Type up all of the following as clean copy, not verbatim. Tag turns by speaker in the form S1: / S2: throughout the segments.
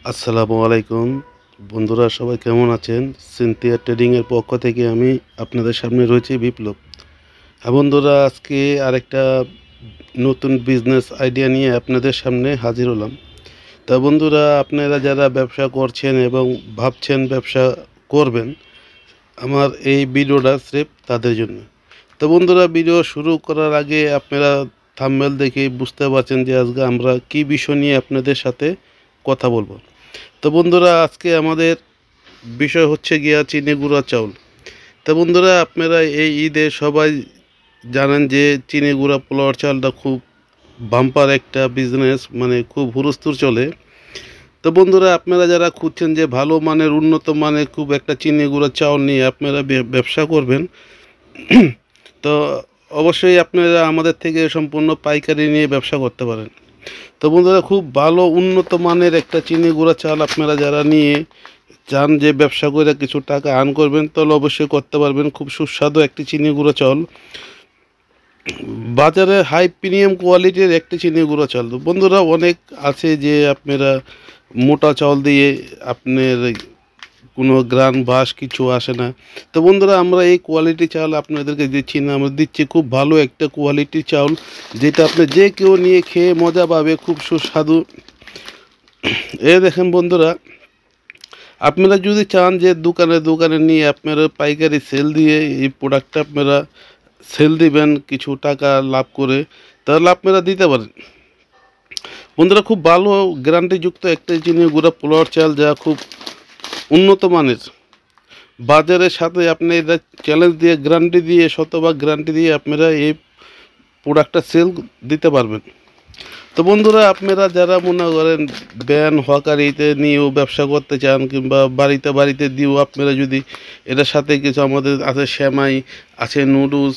S1: আসসালামু আলাইকুম বন্ধুরা, সবাই কেমন আছেন? সিনথিয়া ট্রেডিংয়ের পক্ষ থেকে আমি আপনাদের সামনে রয়েছি বিপ্লব। হ্যাঁ বন্ধুরা, আজকে আরেকটা নতুন বিজনেস আইডিয়া নিয়ে আপনাদের সামনে হাজির হলাম। তা বন্ধুরা, আপনারা যারা ব্যবসা করছেন এবং ভাবছেন ব্যবসা করবেন, আমার এই ভিডিওটা স্রেফ তাদের জন্য। তো বন্ধুরা, ভিডিও শুরু করার আগে আপনারা থাম্বনেল দেখে বুঝতে পারছেন যে আজকে আমরা কী বিষয় নিয়ে আপনাদের সাথে কথা বলবো। তো বন্ধুরা, আজকে আমাদের বিষয় হচ্ছে গিয়া চিনি গুঁড়া চাউল। তো বন্ধুরা, আপনারা এই ঈদে সবাই জানেন যে চিনি গুঁড়া পোলাওয়ার চালটা খুব বাম্পার একটা বিজনেস, মানে খুব হুরস্থুর চলে। তো বন্ধুরা, আপনারা যারা খুঁজছেন যে ভালো মানের উন্নত মানের খুব একটা চিনি গুঁড়া চাউল নিয়ে আপনারা ব্যবসা করবেন, তো অবশ্যই আপনারা আমাদের থেকে সম্পূর্ণ পাইকারি নিয়ে ব্যবসা করতে পারেন। তো বন্ধুরা, খুব ভালো উন্নত মানের একটা চিনি গুঁড়া চাল আপনারা যারা নিয়ে চান যে ব্যবসা করে কিছু টাকা আর্ন করবেন, তাহলে অবশ্যই করতে পারবেন। খুব সুস্বাদু একটি চিনি গুঁড়ো চাল, বাজারে হাই প্রিমিয়াম কোয়ালিটির একটি চিনি গুঁড়ো চাল। তো বন্ধুরা, অনেক আছে যে আপনারা মোটা চাল দিয়ে আপনার কোনো গ্রান বাস কিছু আসে না। তো বন্ধুরা, আমরা এই কোয়ালিটি চাল আপনাদেরকে দিচ্ছি না, আমরা দিচ্ছি খুব ভালো একটা কোয়ালিটি চাউল, যেটা আপনি যে কেউ নিয়ে খেয়ে মজা পাবে, খুব সুস্বাদু। এ দেখেন বন্ধুরা, আপনারা যদি চান যে দোকানে দোকানে নিয়ে আপনারা পাইকারি সেল দিয়ে এই প্রোডাক্টটা আপনারা সেল দিবেন কিছু টাকা লাভ করে, তাহলে আপনারা দিতে পারেন। বন্ধুরা, খুব ভালো গ্যারান্টিযুক্ত একটা চিনি গুঁড়া পোলাওয়ার চাল, যা খুব উন্নত মানের। বাজারের সাথে আপনি এটা চ্যালেঞ্জ দিয়ে গ্যারান্টি দিয়ে শতভাগ গ্যারান্টি দিয়ে আপনারা এই প্রোডাক্টটা সেল দিতে পারবেন। তো বন্ধুরা, আপনারা যারা মনে করেন ব্যান হকারিতে নিয়েও ব্যবসা করতে চান, কিংবা বাড়িতে বাড়িতে দিয়েও আপনারা যদি এটার সাথে কিছু আমাদের আছে সেমাই, আছে নুডলস,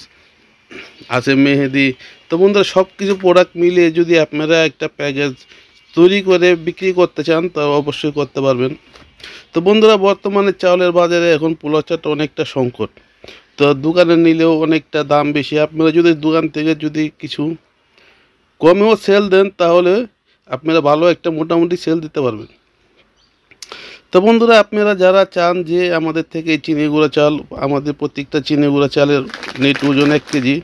S1: আছে মেহেদি, তো বন্ধুরা সব কিছু প্রোডাক্ট মিলিয়ে যদি আপনারা একটা প্যাকেজ তৈরি করে বিক্রি করতে চান, তা অবশ্যই করতে পারবেন। তো বন্ধুরা, বর্তমানে চাউলের বাজারে এখন পোলাও চালটা অনেকটা সংকট। তো দোকানে নিলেও অনেকটা দাম বেশি। আপনারা যদি দোকান থেকে যদি কিছু কমেও সেল দেন, তাহলে আপনারা ভালো একটা মোটামুটি সেল দিতে পারবেন। তো বন্ধুরা, আপনারা যারা চান যে আমাদের থেকে এই চিনি গুঁড়া চাল, আমাদের প্রত্যেকটা চিনি গুঁড়া চালের নেট ওজন 1 কেজি।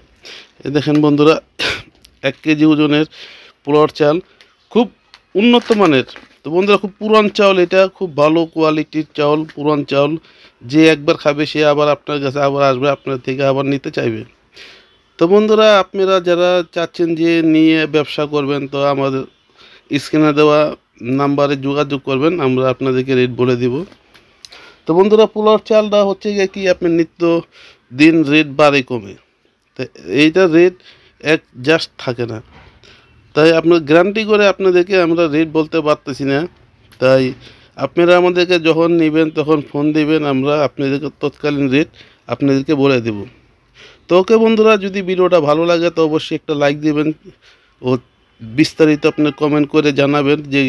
S1: দেখেন বন্ধুরা, 1 কেজি ওজনের পোলাওয়ার চাল, খুব উন্নত মানের। তো বন্ধুরা, খুব পুরান চাউল, এটা খুব ভালো কোয়ালিটির চাউল, পুরান চাউল। যে একবার খাবে সে আবার আপনার কাছে আবার আসবে, আপনার থেকে আবার নিতে চাইবে। তো বন্ধুরা, আপনারা যারা চাচ্ছেন যে নিয়ে ব্যবসা করবেন, তো আমাদের স্ক্রিনে দেওয়া নাম্বারে যোগাযোগ করবেন, আমরা আপনাদেরকে রেট বলে দিব। তো বন্ধুরা, পোলাওর চালটা হচ্ছে গিয়ে কি, আপনার নিত্য দিন রেট বাড়ে কমে, তো এইটা রেট এক জাস্ট থাকে না। তাই আপনার গ্যারান্টি করে আপনাদেরকে আমরা রেট বলতে পারতেছি না। তাই আপনারা আমাদেরকে যখন নেবেন তখন ফোন দিবেন, আমরা আপনাদেরকে তৎকালীন রেট আপনাদেরকে বলে দেব। তো ওকে বন্ধুরা, যদি ভিডিওটা ভালো লাগে তো অবশ্যই একটা লাইক দিবেন, ও বিস্তারিত আপনি কমেন্ট করে জানাবেন যে,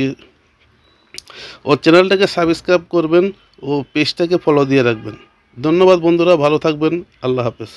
S1: ও চ্যানেলটাকে সাবস্ক্রাইব করবেন, ও পেজটাকে ফলো দিয়ে রাখবেন। ধন্যবাদ বন্ধুরা, ভালো থাকবেন, আল্লাহ হাফেজ।